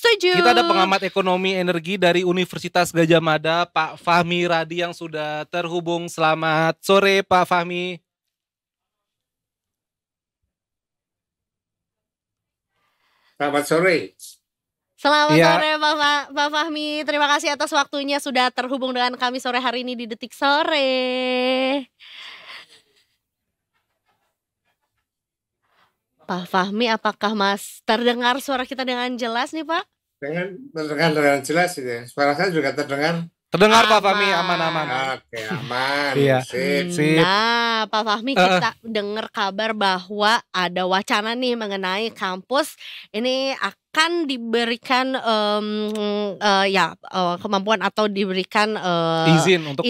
Setuju. Kita ada pengamat ekonomi energi dari Universitas Gadjah Mada, Pak Fahmi Radi yang sudah terhubung. Selamat sore, Pak Fahmi. Selamat sore. Selamat Iya. sore Pak Fahmi. Terima kasih atas waktunya sudah terhubung dengan kami sore hari ini di Detik Sore. Pak Fahmi, apakah Mas terdengar suara kita dengan jelas nih Pak? Terdengar dengan jelas itu. Suara saya juga terdengar. Terdengar Pak Fahmi, aman-aman. Oke, aman. Iya. Sip. Nah, Pak Fahmi, kita dengar kabar bahwa ada wacana nih mengenai kampus ini akan diberikan kemampuan atau diberikan Izin untuk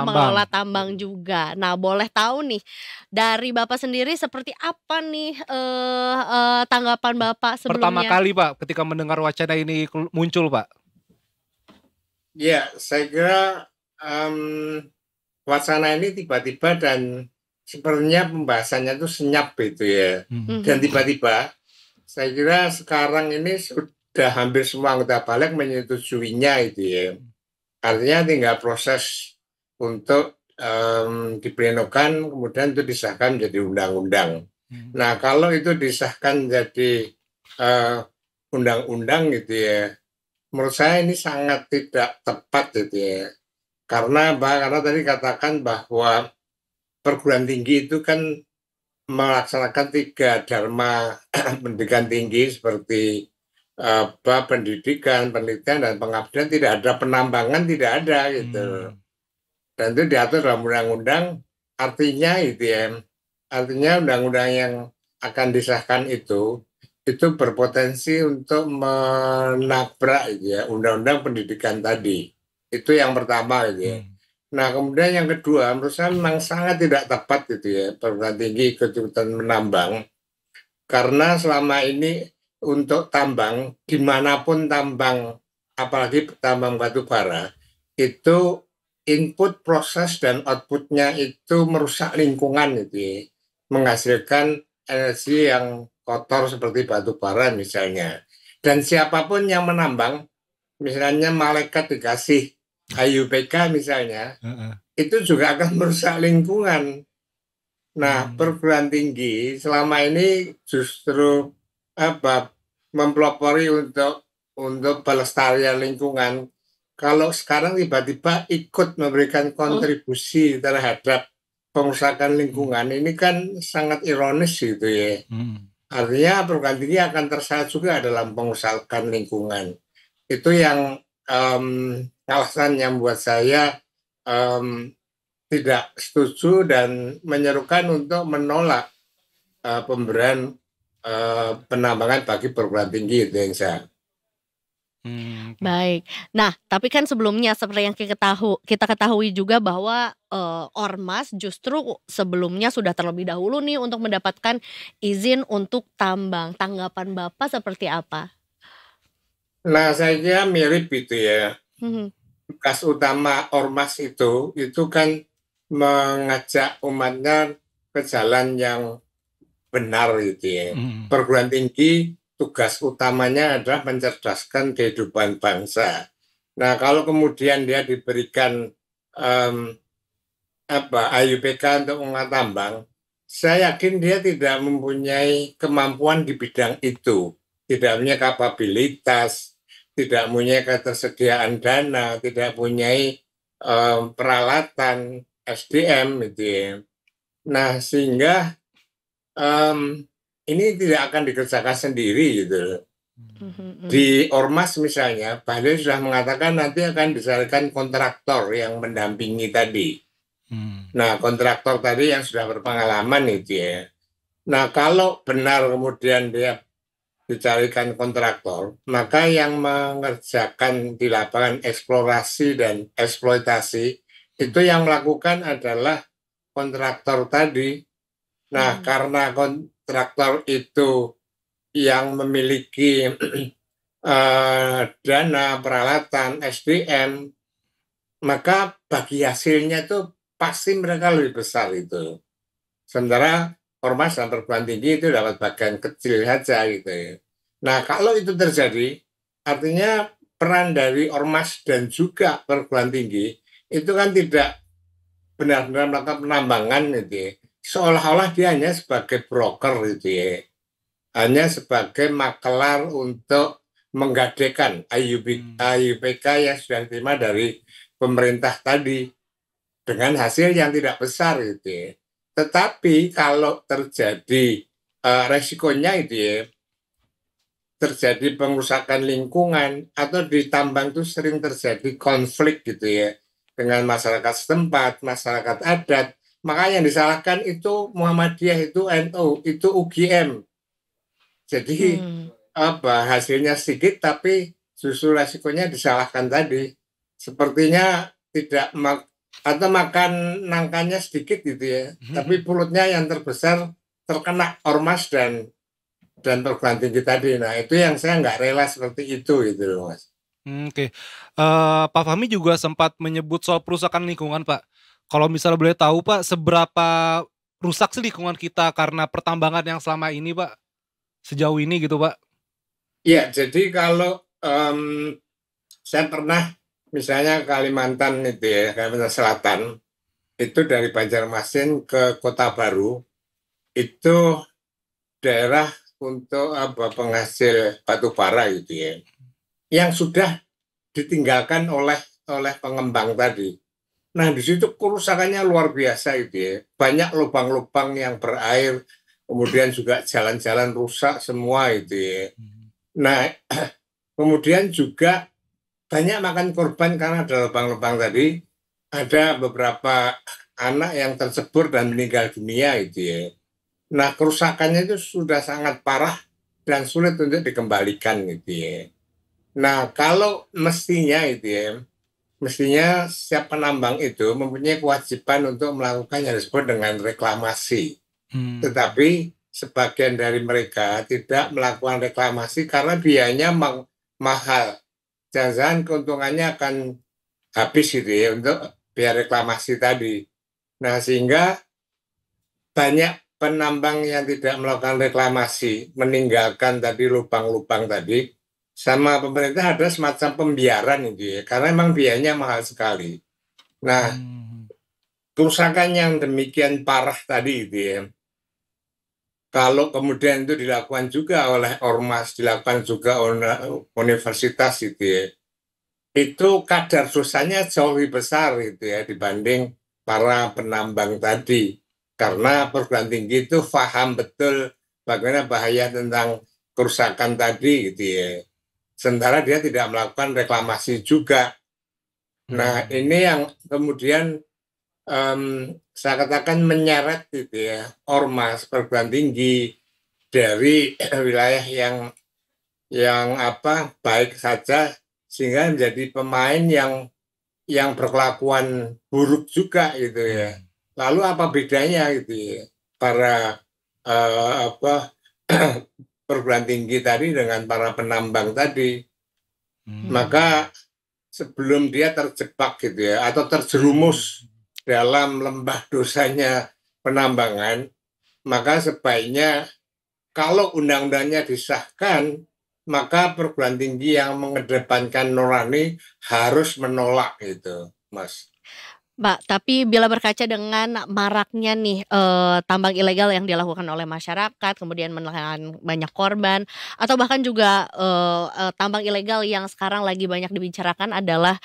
mengelola tambang juga. Nah, boleh tahu nih dari Bapak sendiri seperti apa nih tanggapan Bapak sebelumnya? Pertama kali Pak ketika mendengar wacana ini muncul Pak. Ya, saya kira wacana ini tiba-tiba dan sepertinya pembahasannya itu senyap gitu ya. Dan tiba-tiba saya kira sekarang ini sudah hampir semua anggota balik menyetujuinya itu ya. Artinya tinggal proses untuk diplenokan kemudian itu disahkan menjadi undang-undang. Nah, kalau itu disahkan jadi undang-undang gitu ya, menurut saya ini sangat tidak tepat gitu ya. Karena tadi katakan bahwa perguruan tinggi itu kan melaksanakan 3 dharma pendidikan tinggi seperti pendidikan, penelitian, dan pengabdian. Tidak ada penambangan, tidak ada gitu. Dan itu diatur dalam undang-undang. Artinya itu ya, artinya undang-undang yang akan disahkan itu berpotensi untuk menabrak gitu ya, undang-undang pendidikan tadi. Itu yang pertama gitu ya. Nah, kemudian yang kedua, menurut saya memang sangat tidak tepat gitu ya, perguruan tinggi ikut-ikutan menambang. Karena selama ini untuk tambang, dimanapun tambang, apalagi tambang batu bara, itu input, proses, dan outputnya itu merusak lingkungan gitu ya. Menghasilkan energi yang kotor seperti batu bara misalnya. Dan siapapun yang menambang, misalnya malaikat dikasih IUPK misalnya, itu juga akan merusak lingkungan. Nah, perguruan tinggi selama ini justru mempelopori untuk pelestarian lingkungan. Kalau sekarang tiba-tiba ikut memberikan kontribusi terhadap pengusahaan lingkungan, ini kan sangat ironis gitu ya. Artinya perguruan tinggi akan terseret juga dalam pengusahaan lingkungan. Itu yang alasan yang buat saya tidak setuju dan menyerukan untuk menolak pemberian penambangan bagi perguruan tinggi itu yang saya. Baik. Nah, tapi kan sebelumnya seperti yang kita ketahui juga bahwa Ormas justru sebelumnya sudah terlebih dahulu nih untuk mendapatkan izin untuk tambang. Tanggapan Bapak seperti apa? Nah, saya kira mirip itu ya. Tugas utama Ormas itu kan mengajak umatnya ke jalan yang benar gitu ya. Perguruan tinggi tugas utamanya adalah mencerdaskan kehidupan bangsa. Nah, kalau kemudian dia diberikan IUPK untuk mengatambang, saya yakin dia tidak mempunyai kemampuan di bidang itu, tidak punya kapabilitas, tidak punya ketersediaan dana, tidak punya peralatan SDM gitu ya. Nah, sehingga ini tidak akan dikerjakan sendiri gitu. Di Ormas misalnya, Pak Ade sudah mengatakan nanti akan disarikan kontraktor yang mendampingi tadi. Nah, kontraktor tadi yang sudah berpengalaman itu ya. Nah, kalau benar kemudian dia dicarikan kontraktor, maka yang mengerjakan di lapangan eksplorasi dan eksploitasi itu yang melakukan adalah kontraktor tadi. Nah, karena kontraktor itu yang memiliki dana, peralatan, SDM, maka bagi hasilnya itu pasti mereka lebih besar itu. Sementara Ormas dan perguruan tinggi itu dapat bagian kecil saja gitu ya. Nah, kalau itu terjadi, artinya peran dari ormas dan juga perguruan tinggi itu kan tidak benar-benar melakukan penambangan gitu ya. Seolah-olah dia hanya sebagai broker gitu ya. Hanya sebagai makelar untuk menggadekan IUPK yang sudah diterima dari pemerintah tadi dengan hasil yang tidak besar gitu ya. Tetapi kalau terjadi resikonya itu ya, terjadi pengurusakan lingkungan atau di tambang itu sering terjadi konflik gitu ya dengan masyarakat setempat, masyarakat adat. Maka yang disalahkan itu Muhammadiyah, itu NU, itu UGM. Jadi hasilnya sedikit tapi justru resikonya disalahkan tadi. Sepertinya tidak atau makan nangkanya sedikit gitu ya. Tapi perutnya yang terbesar terkena ormas dan perguruan tinggi tadi. Nah itu yang saya nggak rela seperti itu gitu loh Mas. Oke. Pak Fahmi juga sempat menyebut soal perusakan lingkungan Pak. Kalau misalnya boleh tahu Pak, seberapa rusak sih lingkungan kita karena pertambangan yang selama ini Pak? Sejauh ini gitu Pak? Iya, jadi kalau saya pernah misalnya Kalimantan itu ya, Kalimantan Selatan, itu dari Banjarmasin ke Kota Baru, itu daerah untuk penghasil batu bara gitu ya, yang sudah ditinggalkan oleh pengembang tadi. Nah di situ kerusakannya luar biasa itu ya, banyak lubang-lubang yang berair, kemudian juga jalan-jalan rusak semua itu ya. Nah kemudian juga banyak makan korban karena ada lubang-lubang tadi, ada beberapa anak yang tercebur dan meninggal dunia itu ya. Nah kerusakannya itu sudah sangat parah dan sulit untuk dikembalikan gitu ya. Nah kalau mestinya itu ya, mestinya setiap penambang itu mempunyai kewajiban untuk melakukan yang disebut dengan reklamasi. Tetapi sebagian dari mereka tidak melakukan reklamasi karena biayanya mahal. Jangan-jangan keuntungannya akan habis gitu ya untuk biaya reklamasi tadi. Nah sehingga banyak penambang yang tidak melakukan reklamasi, meninggalkan tadi lubang-lubang tadi, sama pemerintah ada semacam pembiaran itu ya, karena memang biayanya mahal sekali. Nah, kerusakan yang demikian parah tadi itu ya, kalau kemudian itu dilakukan juga oleh ormas, dilakukan juga oleh universitas itu ya, itu kadar dosanya jauh lebih besar gitu ya dibanding para penambang tadi. Karena perguruan tinggi itu paham betul bagaimana bahaya tentang kerusakan tadi gitu ya. Sementara dia tidak melakukan reklamasi juga. Nah ini yang kemudian saya katakan menyeret gitu ya ormas perguruan tinggi dari wilayah yang baik saja sehingga menjadi pemain yang berkelakuan buruk juga gitu ya. Lalu apa bedanya gitu ya para perguruan tinggi tadi dengan para penambang tadi? Maka sebelum dia terjebak gitu ya atau terjerumus dalam lembah dosanya penambangan, maka sebaiknya kalau undang-undangnya disahkan, maka perguruan tinggi yang mengedepankan nurani harus menolak itu, Mas. Mbak, tapi bila berkaca dengan maraknya nih, tambang ilegal yang dilakukan oleh masyarakat, kemudian menelan banyak korban, atau bahkan juga, tambang ilegal yang sekarang lagi banyak dibicarakan adalah,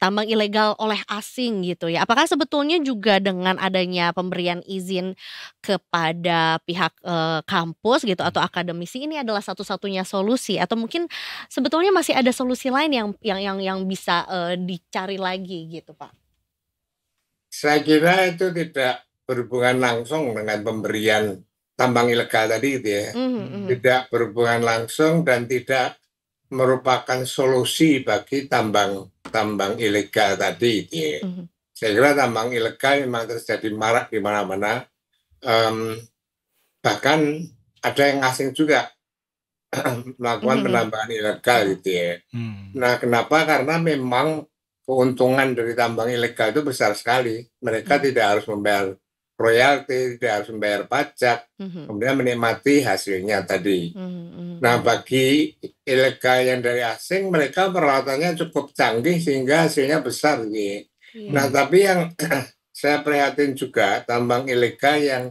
tambang ilegal oleh asing gitu ya. Apakah sebetulnya juga dengan adanya pemberian izin kepada pihak, kampus gitu atau akademisi ini adalah satu-satunya solusi atau mungkin sebetulnya masih ada solusi lain yang bisa, dicari lagi gitu, Pak? Saya kira itu tidak berhubungan langsung dengan pemberian tambang ilegal tadi gitu ya. Tidak berhubungan langsung dan tidak merupakan solusi bagi tambang ilegal tadi gitu ya. Saya kira tambang ilegal memang terjadi marak di mana-mana. Bahkan ada yang asing juga melakukan penambangan ilegal gitu ya. Nah kenapa? Karena memang keuntungan dari tambang ilegal itu besar sekali. Mereka tidak harus membayar royalti, tidak harus membayar pajak, kemudian menikmati hasilnya tadi. Nah, bagi ilegal yang dari asing, mereka peralatannya cukup canggih sehingga hasilnya besar gitu. Nah, tapi yang saya prihatin juga tambang ilegal yang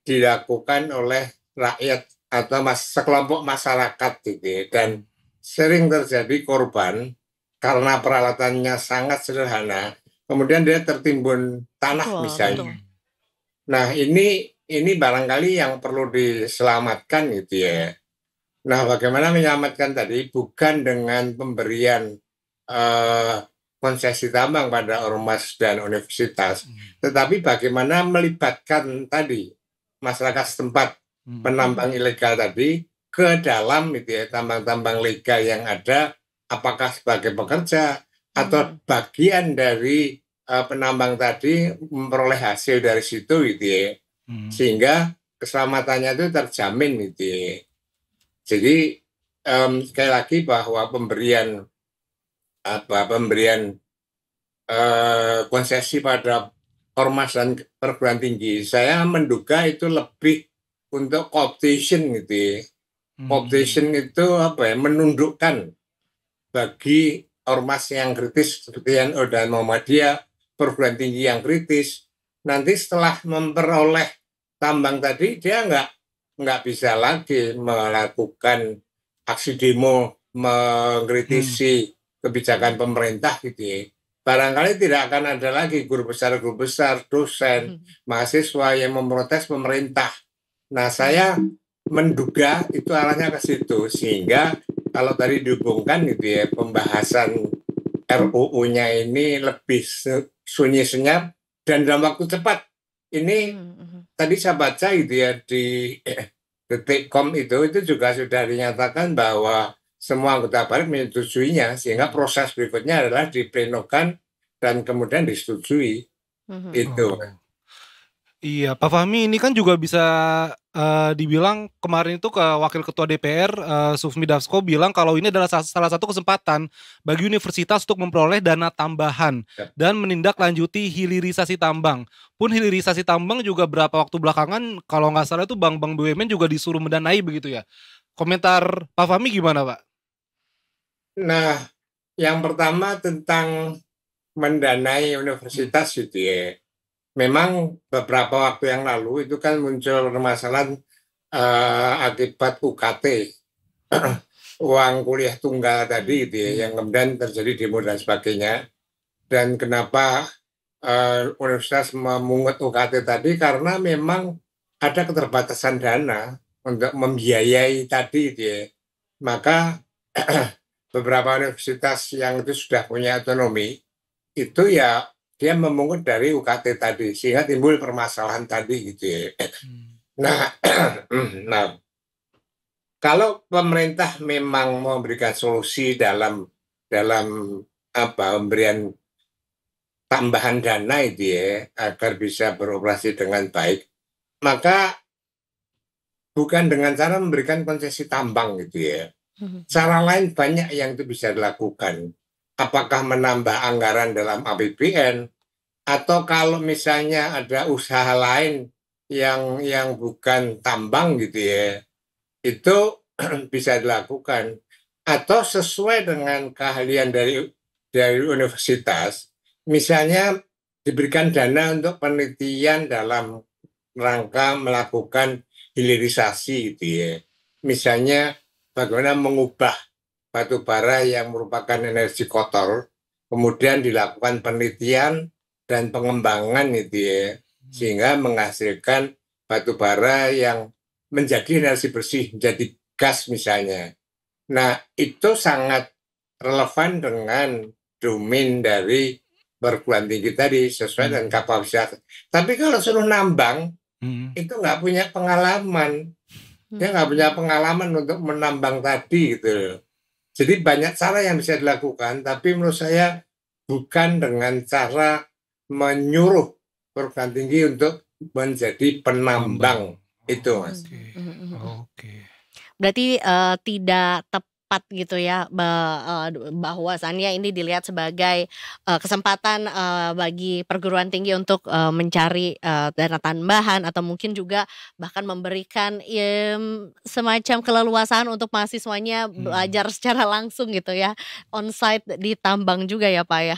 dilakukan oleh rakyat atau sekelompok masyarakat gitu ya. Dan sering terjadi korban karena peralatannya sangat sederhana, kemudian dia tertimbun tanah misalnya. Nah, ini barangkali yang perlu diselamatkan gitu ya. Nah, bagaimana menyelamatkan tadi bukan dengan pemberian konsesi tambang pada ormas dan universitas, tetapi bagaimana melibatkan tadi masyarakat setempat penambang ilegal tadi ke dalam gitu ya, tambang-tambang legal yang ada, apakah sebagai pekerja atau bagian dari penambang tadi memperoleh hasil dari situ gitu ya, sehingga keselamatannya itu terjamin gitu ya. Jadi sekali lagi bahwa pemberian konsesi pada ormas dan perguruan tinggi, saya menduga itu lebih untuk co-optation gitu ya. Co-optation itu menundukkan bagi ormas yang kritis seperti NU dan Muhammadiyah, perguruan tinggi yang kritis. Nanti setelah memperoleh tambang tadi, dia nggak bisa lagi melakukan aksi demo mengkritisi kebijakan pemerintah gitu ya. Barangkali tidak akan ada lagi guru besar, dosen, mahasiswa yang memprotes pemerintah. Nah, saya menduga itu arahnya ke situ, sehingga kalau tadi dihubungkan gitu ya, pembahasan RUU-nya ini lebih sunyi senyap dan dalam waktu cepat. Ini tadi saya baca gitu ya di Detik.com itu juga sudah dinyatakan bahwa semua anggota balik menyetujuinya, sehingga proses berikutnya adalah diplenokan dan kemudian disetujui. Itu. Iya, Pak Fahmi ini kan juga bisa dibilang kemarin itu ke Wakil Ketua DPR Sufmi Dasko bilang kalau ini adalah salah satu kesempatan bagi universitas untuk memperoleh dana tambahan dan menindaklanjuti hilirisasi tambang. Pun hilirisasi tambang juga berapa waktu belakangan kalau nggak salah itu bank-bank BUMN juga disuruh mendanai begitu ya. Komentar Pak Fahmi gimana, Pak? Nah, yang pertama tentang mendanai universitas gitu ya. Memang beberapa waktu yang lalu itu kan muncul permasalahan akibat UKT, uang kuliah tunggal tadi gitu ya, yang kemudian terjadi demo dan sebagainya. Dan kenapa universitas memungut UKT tadi, karena memang ada keterbatasan dana untuk membiayai tadi gitu ya. Maka beberapa universitas yang itu sudah punya otonomi, itu ya dia memungut dari UKT tadi, sehingga timbul permasalahan tadi gitu ya. Nah, kalau pemerintah memang memberikan solusi dalam pemberian tambahan dana itu ya, agar bisa beroperasi dengan baik, maka bukan dengan cara memberikan konsesi tambang gitu ya. Cara lain banyak yang itu bisa dilakukan. Apakah menambah anggaran dalam APBN, atau kalau misalnya ada usaha lain yang bukan tambang gitu ya, itu bisa dilakukan. Atau sesuai dengan keahlian dari universitas, misalnya diberikan dana untuk penelitian dalam rangka melakukan hilirisasi gitu ya. Misalnya bagaimana mengubah batu bara yang merupakan energi kotor, kemudian dilakukan penelitian dan pengembangan itu ya, sehingga menghasilkan batu bara yang menjadi energi bersih, menjadi gas misalnya. Nah, itu sangat relevan dengan domain dari perguruan tinggi tadi, sesuai dengan kapasitas. Tapi kalau suruh nambang, itu nggak punya pengalaman. Dia nggak punya pengalaman untuk menambang tadi gitu. Jadi banyak cara yang bisa dilakukan, tapi menurut saya bukan dengan cara menyuruh perguruan tinggi untuk menjadi penambang itu, Mas. Oke. Berarti tidak tepat tepat gitu ya, bahwasannya ini dilihat sebagai, kesempatan, bagi perguruan tinggi untuk, mencari, dana tambahan atau mungkin juga bahkan memberikan, semacam keleluasaan untuk mahasiswanya Hmm. belajar secara langsung gitu ya, onsite di tambang juga ya, Pak, ya?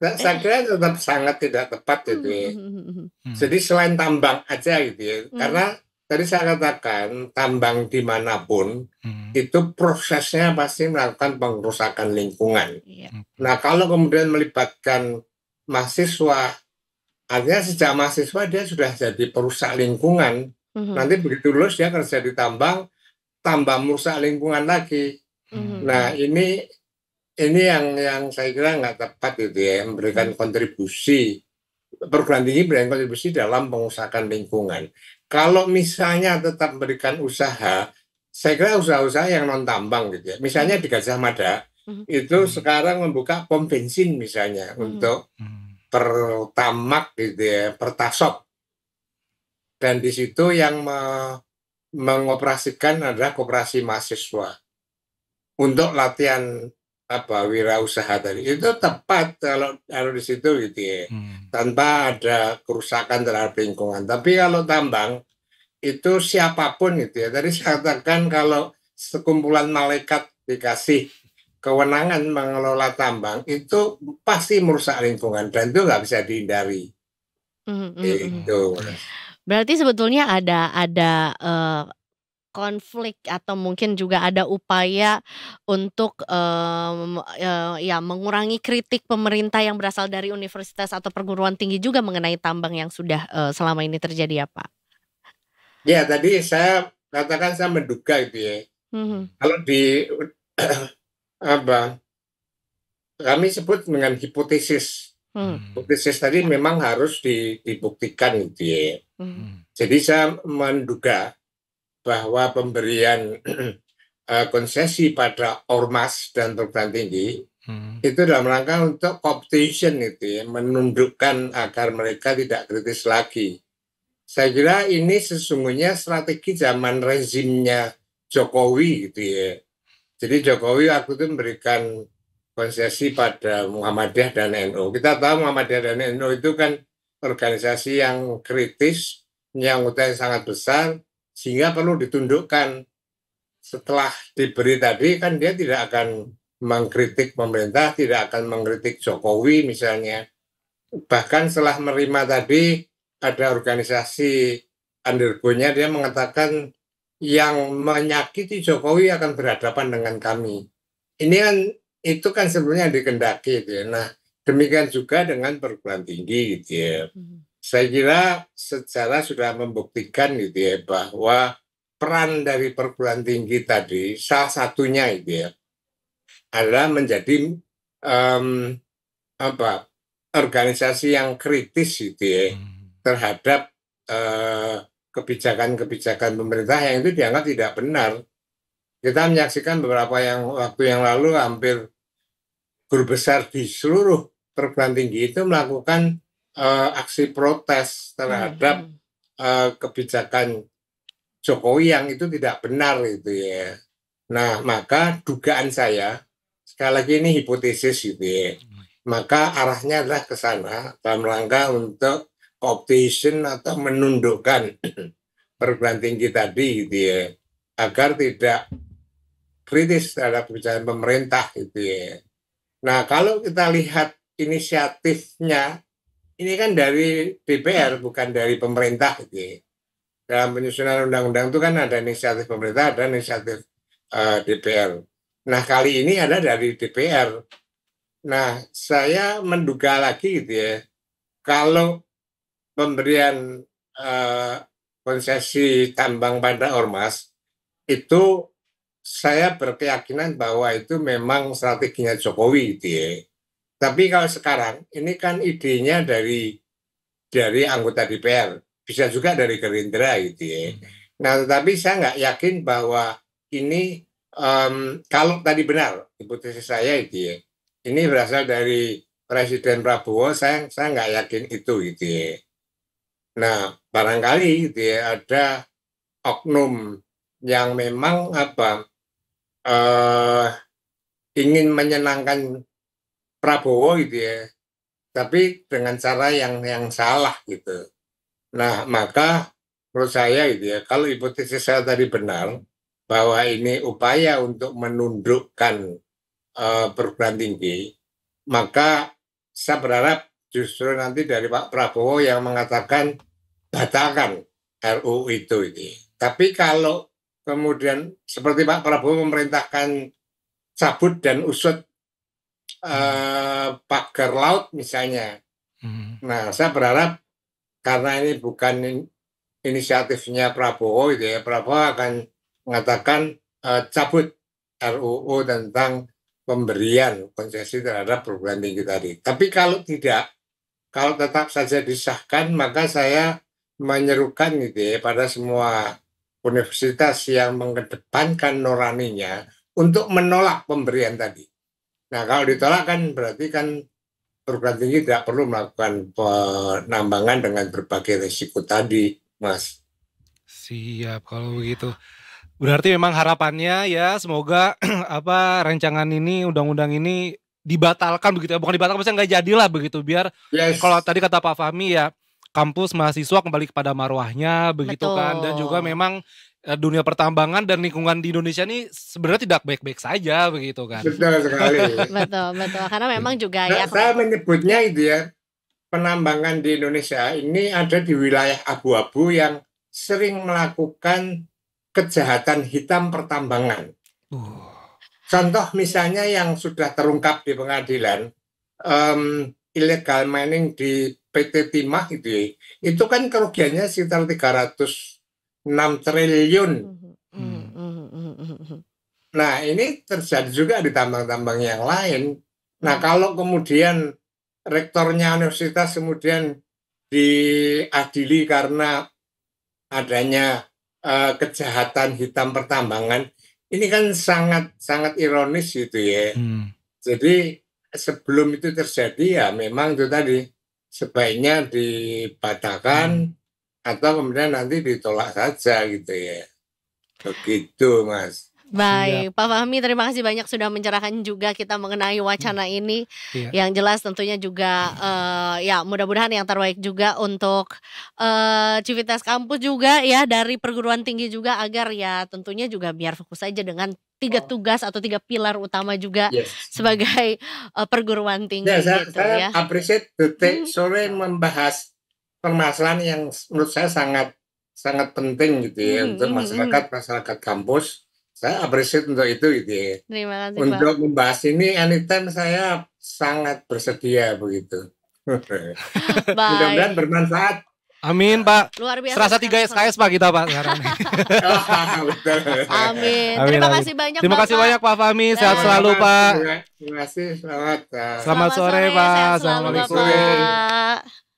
Nah, Eh, saya kira tetap sangat tidak tepat itu mhm ya. mhm mhm mhm. Hmm. Jadi selain tambang aja gitu ya, Mmm, karena tadi saya katakan tambang dimanapun Hmm. itu prosesnya pasti melakukan pengrusakan lingkungan. iya, Nah, kalau kemudian melibatkan mahasiswa, artinya sejak mahasiswa dia sudah jadi perusak lingkungan. mhm Nanti begitu lulus dia kerja di tambang, tambah merusak lingkungan lagi. mhm Hmm. Nah, mhm ini yang saya kira nggak tepat itu ya, mhm memberikan kontribusi perguruan tinggi memberikan kontribusi dalam pengusahaan lingkungan. Kalau misalnya tetap memberikan usaha, saya kira usaha-usaha yang non tambang gitu ya. Misalnya mhm di Gajah Mada mhm itu Hmm. sekarang membuka pom bensin misalnya mhm untuk Hmm. Pertamak gitu ya, Pertasop, dan di situ yang mengoperasikan adalah koperasi mahasiswa untuk latihan apa wirausaha tadi itu tepat kalau di situ gitu ya, Hmm. tanpa ada kerusakan terhadap lingkungan. Tapi kalau tambang itu siapapun gitu ya, tadi saya katakan kalau sekumpulan malaikat dikasih kewenangan mengelola tambang itu pasti merusak lingkungan dan itu nggak bisa dihindari. mhm mhm mhm. Itu Hmm. Mas. Berarti sebetulnya ada, konflik atau mungkin juga ada upaya untuk, ya mengurangi kritik pemerintah yang berasal dari universitas atau perguruan tinggi juga mengenai tambang yang sudah, selama ini terjadi ya, Pak? Ya tadi saya katakan saya menduga itu ya, Mhm kalau di apa kami sebut dengan hipotesis. mhm Hmm. Hipotesis tadi memang harus dibuktikan gitu ya. mhm Hmm. Jadi saya menduga bahwa pemberian konsesi pada ormas dan perguruan tinggi Hmm. itu dalam rangka untuk competition itu ya, menundukkan agar mereka tidak kritis lagi. Saya kira ini sesungguhnya strategi zaman rezimnya Jokowi gitu ya. Jadi Jokowi waktu itu memberikan konsesi pada Muhammadiyah dan NU. Kita tahu Muhammadiyah dan NU itu kan organisasi yang kritis, yang utang sangat besar, sehingga perlu ditundukkan. Setelah diberi tadi kan dia tidak akan mengkritik pemerintah, tidak akan mengkritik Jokowi misalnya. Bahkan setelah menerima tadi ada organisasi undergo-nya dia mengatakan yang menyakiti Jokowi akan berhadapan dengan kami. Ini kan itu kan sebenarnya dikendaki gitu ya. Nah, demikian juga dengan perguruan tinggi gitu ya. mhm Saya kira sejarah sudah membuktikan gitu ya bahwa peran dari perguruan tinggi tadi salah satunya itu ya adalah menjadi em, apa organisasi yang kritis gitu ya Hmm. terhadap kebijakan-kebijakan pemerintah yang itu dianggap tidak benar. Kita menyaksikan beberapa yang waktu yang lalu hampir guru besar di seluruh perguruan tinggi itu melakukan aksi protes mhm terhadap mhm kebijakan Jokowi yang itu tidak benar itu ya. Nah, maka dugaan saya sekali lagi ini hipotesis gitu ya. Maka arahnya adalah ke sana dalam rangka untuk optation atau menundukkan perguruan tinggi tadi gitu ya. Agar tidak kritis terhadap kebijakan pemerintah gitu ya. Nah, kalau kita lihat inisiatifnya, ini kan dari DPR bukan dari pemerintah gitu ya. Dalam penyusunan undang-undang itu kan ada inisiatif pemerintah, ada inisiatif DPR. Nah, kali ini ada dari DPR. Nah, saya menduga lagi gitu ya, kalau pemberian eh, konsesi tambang pada ormas itu saya berkeyakinan bahwa itu memang strateginya Jokowi gitu ya. Tapi kalau sekarang ini kan idenya dari anggota DPR, bisa juga dari Gerindra gitu ya. Hmm. Nah, tetapi saya nggak yakin bahwa ini kalau tadi benar hipotesis saya itu ya, ini berasal dari Presiden Prabowo, saya nggak yakin itu gitu ya. Nah, barangkali gitu ya ada oknum yang memang apa eh, ingin menyenangkan Prabowo gitu ya, tapi dengan cara yang salah gitu. Nah, maka menurut saya gitu ya, kalau hipotesis saya tadi benar bahwa ini upaya untuk menundukkan perguruan tinggi, maka saya berharap justru nanti dari Pak Prabowo yang mengatakan batalkan RUU itu ini. Tapi kalau kemudian seperti Pak Prabowo memerintahkan cabut dan usut pagar laut misalnya. Nah, saya berharap karena ini bukan inisiatifnya Prabowo gitu ya, Prabowo akan mengatakan cabut RUU tentang pemberian konsesi terhadap perguruan tinggi tadi. Tapi kalau tidak, kalau tetap saja disahkan, maka saya menyerukan gitu ya pada semua universitas yang mengedepankan nuraninya untuk menolak pemberian tadi. Nah, kalau ditolak kan berarti kan perguruan tinggi tidak perlu melakukan penambangan dengan berbagai risiko tadi, Mas. Siap kalau begitu. Berarti memang harapannya ya semoga apa rancangan ini, undang-undang ini dibatalkan begitu ya. Bukan dibatalkan, maksudnya nggak jadilah begitu. Biar kalau Yes, tadi kata Pak Fahmi ya, kampus mahasiswa kembali kepada marwahnya begitu kan. Dan juga Betul. memang dunia pertambangan dan lingkungan di Indonesia ini sebenarnya tidak baik-baik saja begitu kan. betul sekali. Betul, betul. Karena memang juga Nah, ya saya menyebutnya itu ya, penambangan di Indonesia ini ada di wilayah abu-abu yang sering melakukan kejahatan hitam pertambangan. Uh, Contoh misalnya yang sudah terungkap di pengadilan, illegal mining di PT Timah itu ya, itu kan kerugiannya sekitar 306 triliun. Nah, ini terjadi juga di tambang-tambang yang lain. Nah, kalau kemudian rektornya universitas kemudian diadili karena adanya kejahatan hitam pertambangan, ini kan sangat ironis gitu ya. Jadi sebelum itu terjadi ya memang itu tadi sebaiknya dibatalkan atau kemudian nanti ditolak saja gitu ya. Begitu, Mas. Baik, Pak Fahmi terima kasih banyak sudah mencerahkan juga kita mengenai wacana ini. Iya. Yang jelas tentunya juga ya mudah-mudahan yang terbaik juga untuk Civitas Kampus juga ya dari perguruan tinggi juga agar ya tentunya juga biar fokus saja dengan 3 tugas atau 3 pilar utama juga Yes. sebagai perguruan Ya, tinggi gitu saya ya. appreciate Detik Sore membahas permasalahan yang menurut saya sangat penting gitu ya untuk masyarakat kampus. Saya appreciate untuk itu gitu ya. Terima kasih, Pak. Untuk membahas ini anytime saya sangat bersedia begitu. Mudah-mudahan Baik, bermanfaat. Amin Pak. luar biasa Serasa sekali 3 SKS Pak kita Pak sekarang. Betul. Amin. Amin, Terima amin. kasih banyak Terima kasih Bapak. banyak Pak Fahmi. Sehat Dan- selalu Pak. Terima kasih. Selamat. Selamat sore Pak. sehat selalu Assalamualaikum. Bapak.